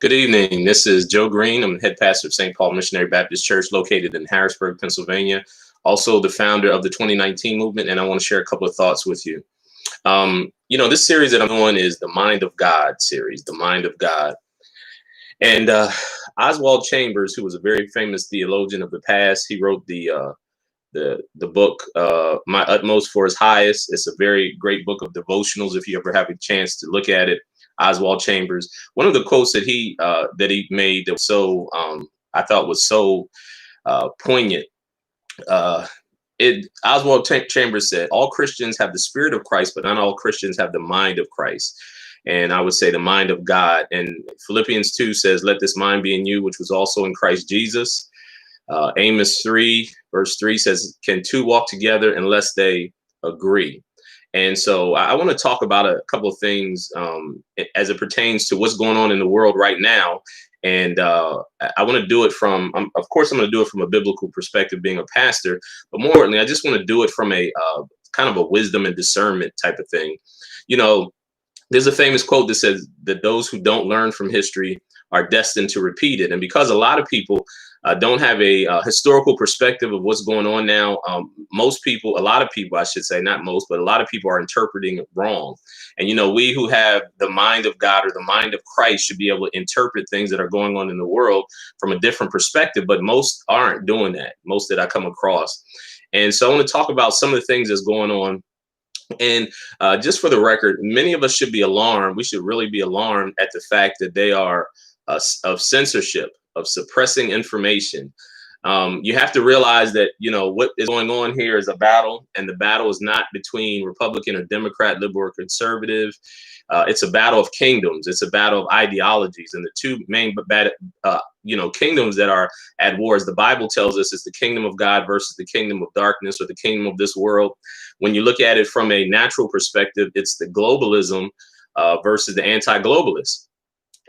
Good evening. This is Joe Green. I'm the head pastor of St. Paul Missionary Baptist Church located in Harrisburg, Pennsylvania. Also the founder of the 2019 movement, and I want to share a couple of thoughts with you. This series that I'm on is the Mind of God series, the Mind of God. And Oswald Chambers, who was a very famous theologian of the past, he wrote the book My Utmost for His Highest. It's a very great book of devotionals if you ever have a chance to look at it. Oswald Chambers. One of the quotes that he made that was so I thought was so poignant. Chambers said, "All Christians have the spirit of Christ, but not all Christians have the mind of Christ." And I would say the mind of God. And Philippians 2 says, "Let this mind be in you, which was also in Christ Jesus." Amos 3 verse 3 says, "Can two walk together unless they agree?" And so I want to talk about a couple of things as it pertains to what's going on in the world right now. And I want to do it from, of course, I'm going to do it from a biblical perspective, being a pastor. But more importantly, I just want to do it from a kind of a wisdom and discernment type of thing. You know, there's a famous quote that says that those who don't learn from history are destined to repeat it. And because a lot of people don't have a historical perspective of what's going on now, a lot of people, I should say, not most, but a lot of people are interpreting it wrong. And, we who have the mind of God or the mind of Christ should be able to interpret things that are going on in the world from a different perspective. But most aren't doing that, most that I come across. And so I want to talk about some of the things that's going on. And just for the record, many of us should be alarmed. We should really be alarmed at the fact that they are of censorship, of suppressing information. You have to realize that, what is going on here is a battle, and the battle is not between Republican or Democrat, liberal or conservative. It's a battle of kingdoms. It's a battle of ideologies. And the two main kingdoms that are at war, as the Bible tells us, is the kingdom of God versus the kingdom of darkness, or the kingdom of this world. When you look at it from a natural perspective, it's the globalism versus the anti-globalists.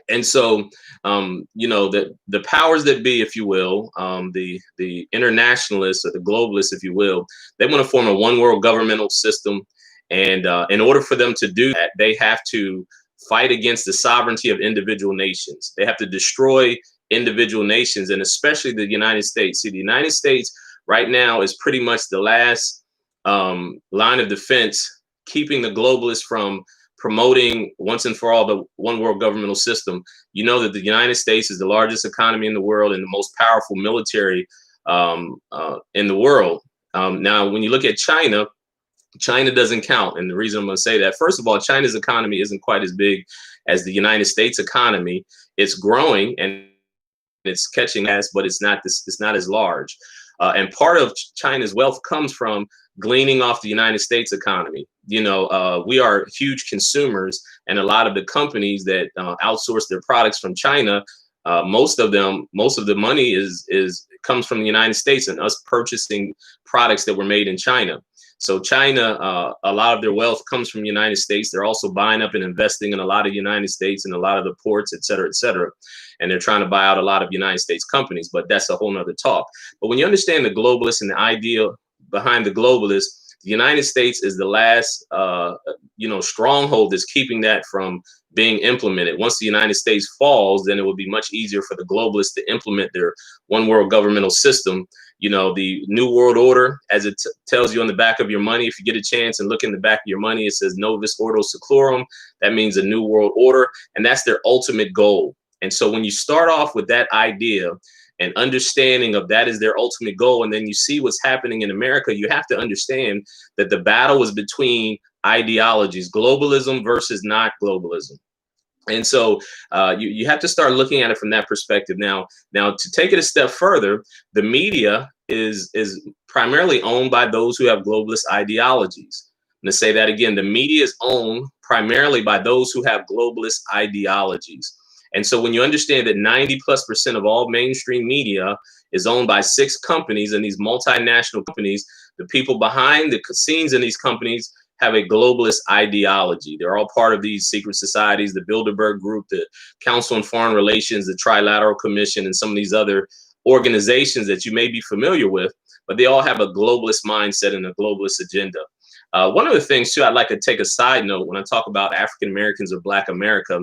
And so, the powers that be, if you will, the internationalists or the globalists, if you will, they want to form a one world governmental system. And in order for them to do that, they have to fight against the sovereignty of individual nations. They have to destroy individual nations, and especially the United States. See, the United States right now is pretty much the last line of defense, keeping the globalists from promoting once and for all the one world governmental system. You know that the United States is the largest economy in the world and the most powerful military in the world. Now, when you look at China, China doesn't count. And the reason I'm going to say that, first of all, China's economy isn't quite as big as the United States economy. It's growing and it's catching us, but it's not as large. And part of China's wealth comes from gleaning off the United States economy. We are huge consumers, and a lot of the companies that outsource their products from China, most of the money comes from the United States and us purchasing products that were made in China. So China, a lot of their wealth comes from the United States. They're also buying up and investing in a lot of United States and a lot of the ports, et cetera, et cetera. And they're trying to buy out a lot of United States companies, but that's a whole nother talk. But when you understand the globalists and the idea behind the globalists, the United States is the last, stronghold that's keeping that from being implemented. Once the United States falls, then it will be much easier for the globalists to implement their one world governmental system. The New World Order, as it tells you on the back of your money, if you get a chance and look in the back of your money, it says Novus Ordo Seclorum. That means a New World Order, and that's their ultimate goal. And so when you start off with that idea and understanding of that is their ultimate goal, and then you see what's happening in America, you have to understand that the battle is between ideologies, globalism versus not globalism. And so you have to start looking at it from that perspective. Now, to take it a step further, the media is primarily owned by those who have globalist ideologies. I'm going to say that again. The media is owned primarily by those who have globalist ideologies. And so when you understand that 90+% of all mainstream media is owned by 6 companies, and these multinational companies, the people behind the scenes in these companies have a globalist ideology. They're all part of these secret societies, the Bilderberg Group, the Council on Foreign Relations, the Trilateral Commission, and some of these other organizations that you may be familiar with, but they all have a globalist mindset and a globalist agenda. One of the things, too, I'd like to take a side note when I talk about African Americans or Black America.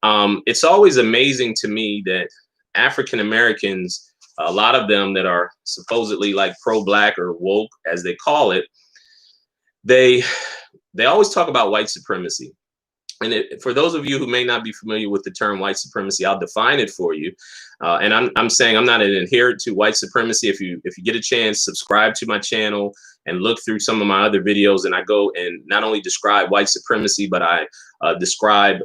It's always amazing to me that African Americans, a lot of them that are supposedly like pro-black or woke, as they call it, they they always talk about white supremacy. And for those of you who may not be familiar with the term white supremacy, I'll define it for you. And I'm saying I'm not an adherent to white supremacy. If you get a chance, subscribe to my channel and look through some of my other videos. And I go and not only describe white supremacy, but I describe,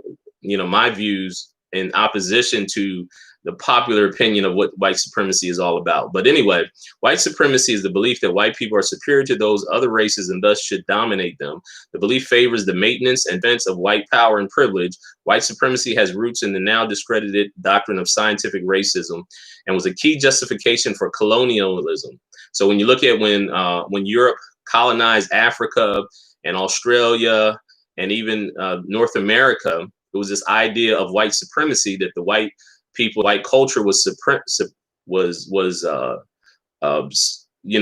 my views in opposition to the popular opinion of what white supremacy is all about. But anyway, white supremacy is the belief that white people are superior to those other races and thus should dominate them. The belief favors the maintenance and defense of white power and privilege. White supremacy has roots in the now discredited doctrine of scientific racism and was a key justification for colonialism. So when you look at when Europe colonized Africa and Australia and even North America, it was this idea of white supremacy, that the white culture was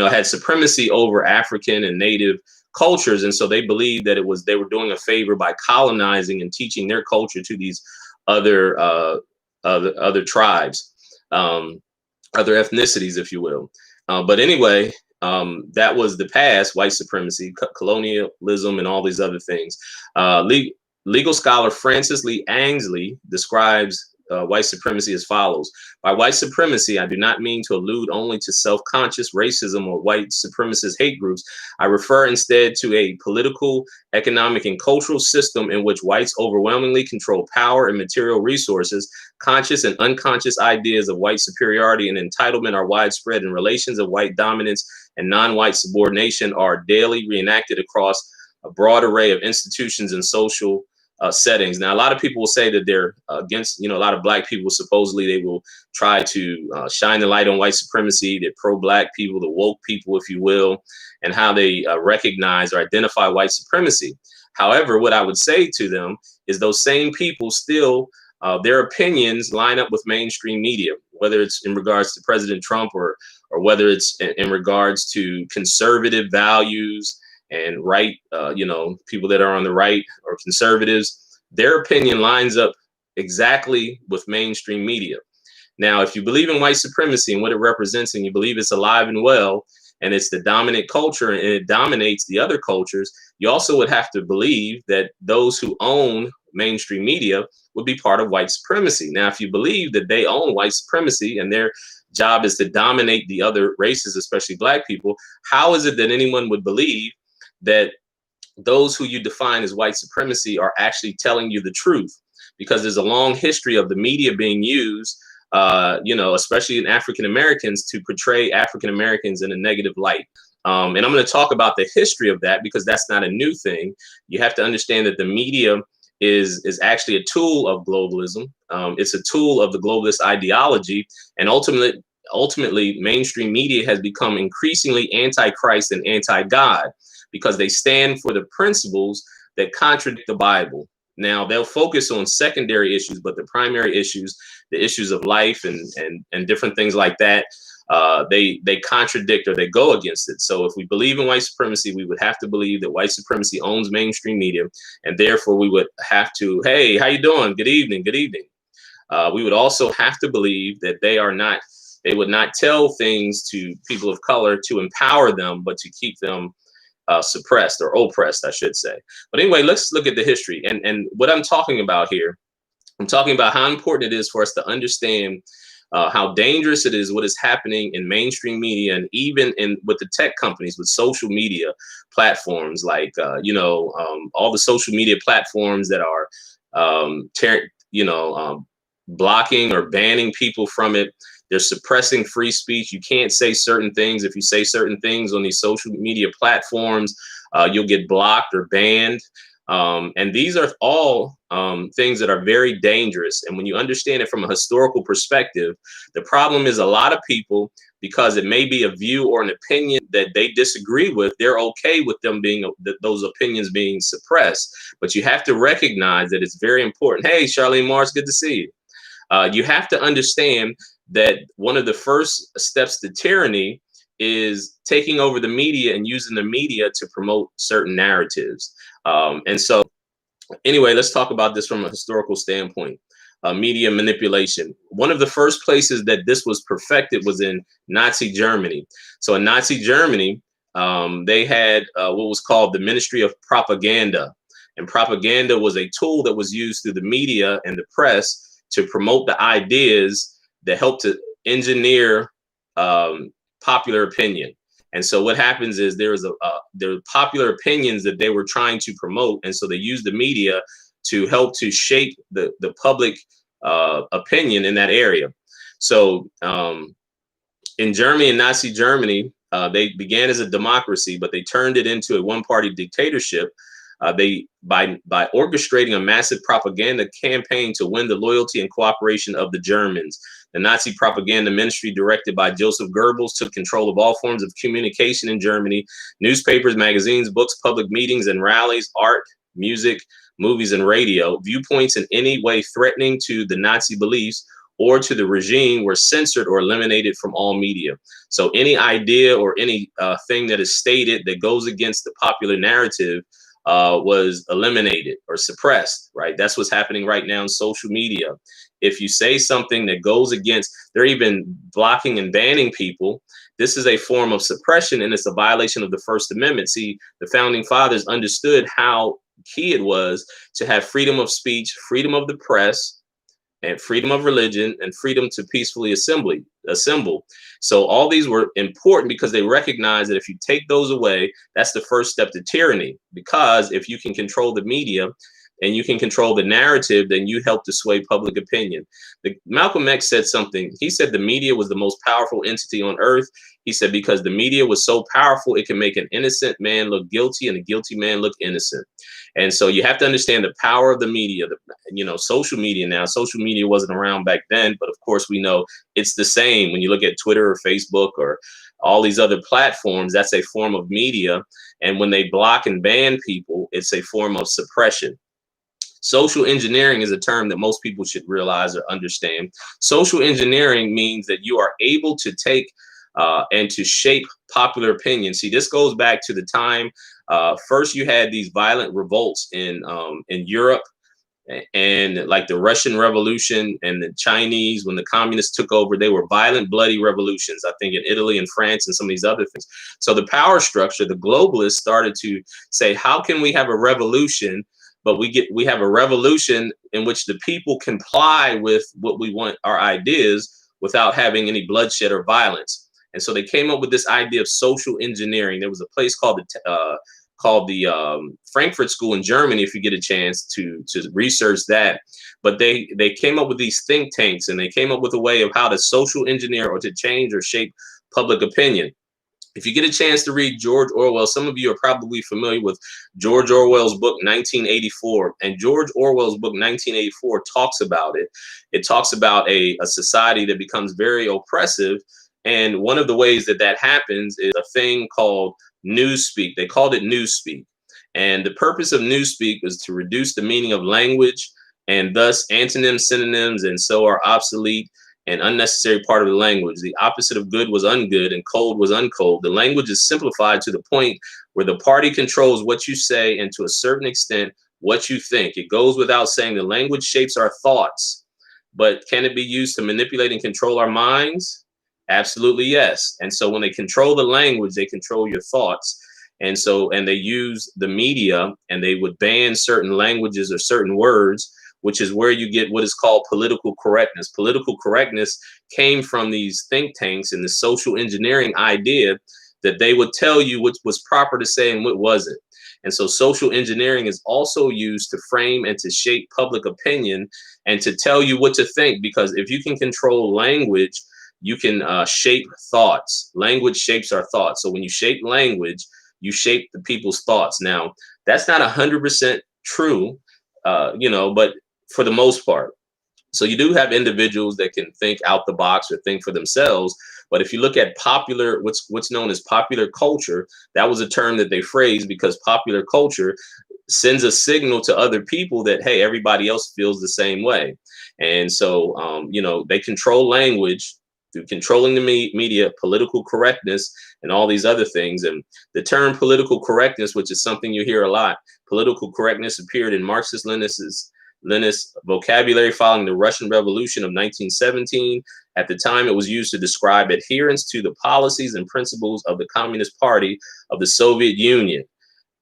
had supremacy over African and native cultures, and so they believed that they were doing a favor by colonizing and teaching their culture to these other tribes, other ethnicities, if you will. But anyway, that was the past. White supremacy, colonialism, and all these other things. Legal scholar Francis Lee Ainsley describes white supremacy as follows. By white supremacy, I do not mean to allude only to self-conscious racism or white supremacist hate groups. I refer instead to a political, economic, and cultural system in which whites overwhelmingly control power and material resources. Conscious and unconscious ideas of white superiority and entitlement are widespread, and relations of white dominance and non-white subordination are daily reenacted across a broad array of institutions and social settings. Now, a lot of people will say that they're against, a lot of black people, supposedly they will try to shine the light on white supremacy, the pro-black people, the woke people, if you will, and how they recognize or identify white supremacy. However, what I would say to them is those same people still, their opinions line up with mainstream media, whether it's in regards to President Trump or whether it's in regards to conservative values and right, people that are on the right or conservatives. Their opinion lines up exactly with mainstream media. Now, if you believe in white supremacy and what it represents, and you believe it's alive and well, and it's the dominant culture and it dominates the other cultures, you also would have to believe that those who own mainstream media would be part of white supremacy. Now, if you believe that they own white supremacy and their job is to dominate the other races, especially black people, how is it that anyone would believe that those who you define as white supremacy are actually telling you the truth? Because there's a long history of the media being used, especially in African Americans, to portray African Americans in a negative light. And I'm going to talk about the history of that, because that's not a new thing. You have to understand that the media is actually a tool of globalism. It's a tool of the globalist ideology, and ultimately, mainstream media has become increasingly anti-Christ and anti-God, because they stand for the principles that contradict the Bible. Now, they'll focus on secondary issues, but the primary issues, the issues of life and different things like that, they contradict or they go against it. So if we believe in white supremacy, we would have to believe that white supremacy owns mainstream media, and therefore we would have to, hey, how you doing? Good evening, good evening. We would also have to believe that they would not tell things to people of color to empower them, but to keep them suppressed or oppressed, I should say. But anyway, let's look at the history. And what I'm talking about here, I'm talking about how important it is for us to understand how dangerous it is what is happening in mainstream media, and even with the tech companies, with social media platforms like, all the social media platforms that are, blocking or banning people from it. They're suppressing free speech. You can't say certain things. If you say certain things on these social media platforms, you'll get blocked or banned. And these are all things that are very dangerous. And when you understand it from a historical perspective, the problem is a lot of people, because it may be a view or an opinion that they disagree with, they're okay with them those opinions being suppressed. But you have to recognize that it's very important. Hey, Charlene Mars, good to see you. You have to understand that one of the first steps to tyranny is taking over the media and using the media to promote certain narratives. And so anyway, let's talk about this from a historical standpoint. media manipulation. One of the first places that this was perfected was in Nazi Germany. So in Nazi Germany, they had what was called the Ministry of Propaganda. And propaganda was a tool that was used through the media and the press to promote the ideas that helped to engineer popular opinion. And so what happens is there are popular opinions that they were trying to promote, and so they used the media to help to shape the public opinion in that area. So in Germany and Nazi Germany, they began as a democracy, but they turned it into a one-party dictatorship. They by orchestrating a massive propaganda campaign to win the loyalty and cooperation of the Germans. The Nazi propaganda ministry, directed by Joseph Goebbels, took control of all forms of communication in Germany: newspapers, magazines, books, public meetings and rallies, art, music, movies, and radio. Viewpoints in any way threatening to the Nazi beliefs or to the regime were censored or eliminated from all media. So any idea or any thing that is stated that goes against the popular narrative was eliminated or suppressed, right? That's what's happening right now in social media. If you say something that goes against, they're even blocking and banning people. This is a form of suppression, and it's a violation of the First Amendment. See, the founding fathers understood how key it was to have freedom of speech, freedom of the press, and freedom of religion, and freedom to peacefully assemble. So all these were important because they recognize that if you take those away, that's the first step to tyranny. Because if you can control the media and you can control the narrative, then you help to sway public opinion. Malcolm X said something. He said the media was the most powerful entity on earth. He said because the media was so powerful, it can make an innocent man look guilty and a guilty man look innocent. And so you have to understand the power of the media, social media now. Social media wasn't around back then, but of course we know it's the same. When you look at Twitter or Facebook or all these other platforms, that's a form of media. And when they block and ban people, it's a form of suppression. Social engineering is a term that most people should realize or understand. Social engineering means that you are able to take and to shape popular opinion. See, this goes back to the time first you had these violent revolts in Europe, and like the Russian Revolution and the Chinese, when the communists took over, they were violent, bloody revolutions, I think in Italy and France and some of these other things. So the power structure, the globalists started to say, how can we have a revolution, but we have a revolution in which the people comply with what we want, our ideas, without having any bloodshed or violence. And so they came up with this idea of social engineering. There was a place called the Frankfurt School in Germany, if you get a chance to research that. But they came up with these think tanks, and they came up with a way of how to social engineer or to change or shape public opinion. If you get a chance to read George Orwell, some of you are probably familiar with George Orwell's book 1984. And George Orwell's book 1984 talks about it. It talks about a society that becomes very oppressive. And one of the ways that that happens is a thing called newspeak. They called it newspeak. And the purpose of newspeak is to reduce the meaning of language, and thus antonyms, synonyms, and so are obsolete and unnecessary part of the language. The opposite of good was ungood and cold was uncold. The language is simplified to the point where the party controls what you say and to a certain extent what you think. It goes without saying the language shapes our thoughts, but can it be used to manipulate and control our minds? Absolutely, yes. And so when they control the language, they control your thoughts. And they use the media, and they would ban certain languages or certain words, which is where you get what is called political correctness. Political correctness came from these think tanks and the social engineering idea that they would tell you what was proper to say and what wasn't. And so social engineering is also used to frame and to shape public opinion and to tell you what to think, because if you can control language, you can shape thoughts. Language shapes our thoughts. So when you shape language, you shape the people's thoughts. Now, that's not 100% true, but for the most part. So you do have individuals that can think out the box or think for themselves. But if you look at popular, what's known as popular culture, that was a term that they phrased because popular culture sends a signal to other people that, hey, everybody else feels the same way. And so, they control language through controlling the media, political correctness, and all these other things. And the term political correctness, which is something you hear a lot, political correctness appeared in Marxist-Leninist Leninist vocabulary following the Russian Revolution of 1917. At the time, it was used to describe adherence to the policies and principles of the Communist Party of the Soviet Union.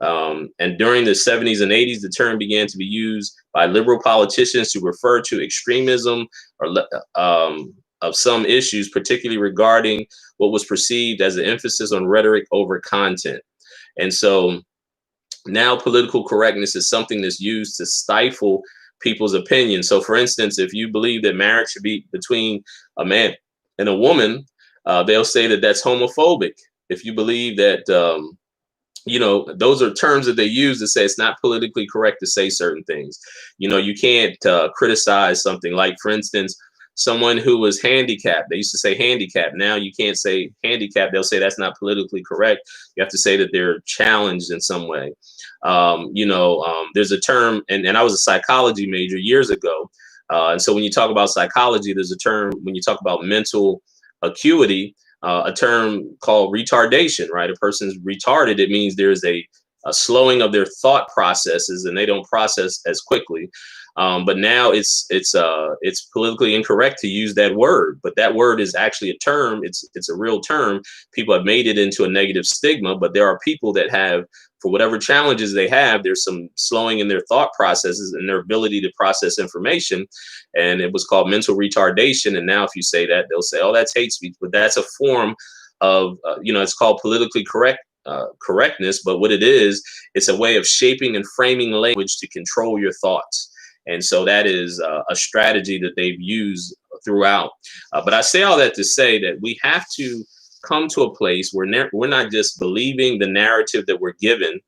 And during the 70s and 80s, the term began to be used by liberal politicians to refer to extremism or of some issues, particularly regarding what was perceived as an emphasis on rhetoric over content. And so now political correctness is something that's used to stifle people's opinion. So, for instance, if you believe that marriage should be between a man and a woman, they'll say that that's homophobic. If you believe that, those are terms that they use to say it's not politically correct to say certain things. You can't criticize something like, for instance, someone who was handicapped. They used to say handicapped. Now you can't say handicapped. They'll say that's not politically correct. You have to say that they're challenged in some way. There's a term, and I was a psychology major years ago. And so when you talk about psychology, there's a term when you talk about mental acuity, a term called retardation, right? A person's retarded. It means there's a slowing of their thought processes and they don't process as quickly. But now it's politically incorrect to use that word, but that word is actually a term. It's a real term. People have made it into a negative stigma, but there are people that have, for whatever challenges they have, there's some slowing in their thought processes and their ability to process information. And it was called mental retardation. And now if you say that, they'll say, oh, that's hate speech, but that's a form of, it's called politically correctness. But what it is, it's a way of shaping and framing language to control your thoughts. And so that is a strategy that they've used throughout. But I say all that to say that we have to come to a place where we're not just believing the narrative that we're given,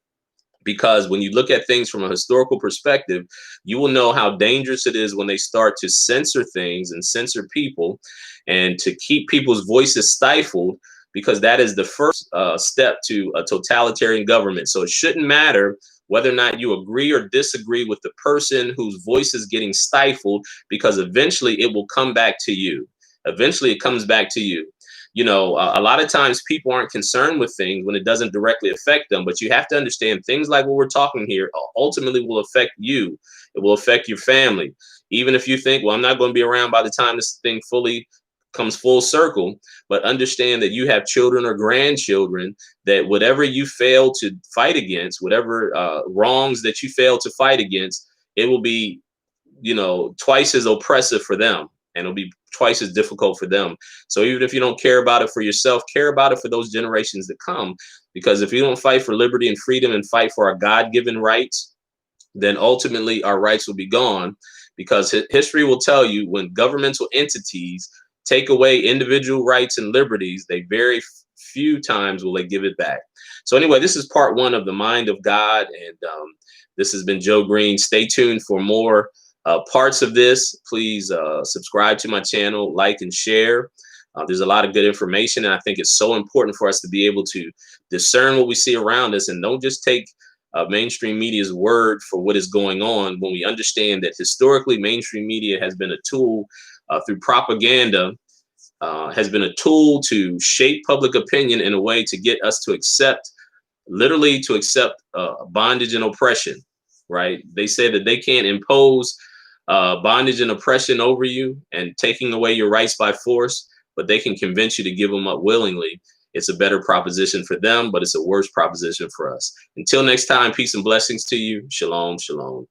because when you look at things from a historical perspective, you will know how dangerous it is when they start to censor things and censor people and to keep people's voices stifled, because that is the first step to a totalitarian government. So it shouldn't matter whether or not you agree or disagree with the person whose voice is getting stifled, because eventually it will come back to you. Eventually it comes back to you. A lot of times people aren't concerned with things when it doesn't directly affect them, but you have to understand things like what we're talking here ultimately will affect you. It will affect your family. Even if you think, well, I'm not going to be around by the time this thing fully comes full circle, but understand that you have children or grandchildren, that whatever you fail to fight against, whatever wrongs that you fail to fight against, it will be, twice as oppressive for them. And it'll be twice as difficult for them. So even if you don't care about it for yourself, care about it for those generations that come. Because if you don't fight for liberty and freedom and fight for our God-given rights, then ultimately our rights will be gone. Because history will tell you, when governmental entities take away individual rights and liberties, they very few times will they give it back. So anyway, this is part one of the Mind of God. And this has been Joe Green. Stay tuned for more parts of this. Please subscribe to my channel, like and share. There's a lot of good information, and I think it's so important for us to be able to discern what we see around us and don't just take mainstream media's word for what is going on, when we understand that historically mainstream media has been a tool through propaganda, has been a tool to shape public opinion in a way to get us to accept, literally to accept bondage and oppression, right? They say that they can't impose bondage and oppression over you and taking away your rights by force, but they can convince you to give them up willingly. It's a better proposition for them, but it's a worse proposition for us. Until next time, peace and blessings to you. Shalom, shalom.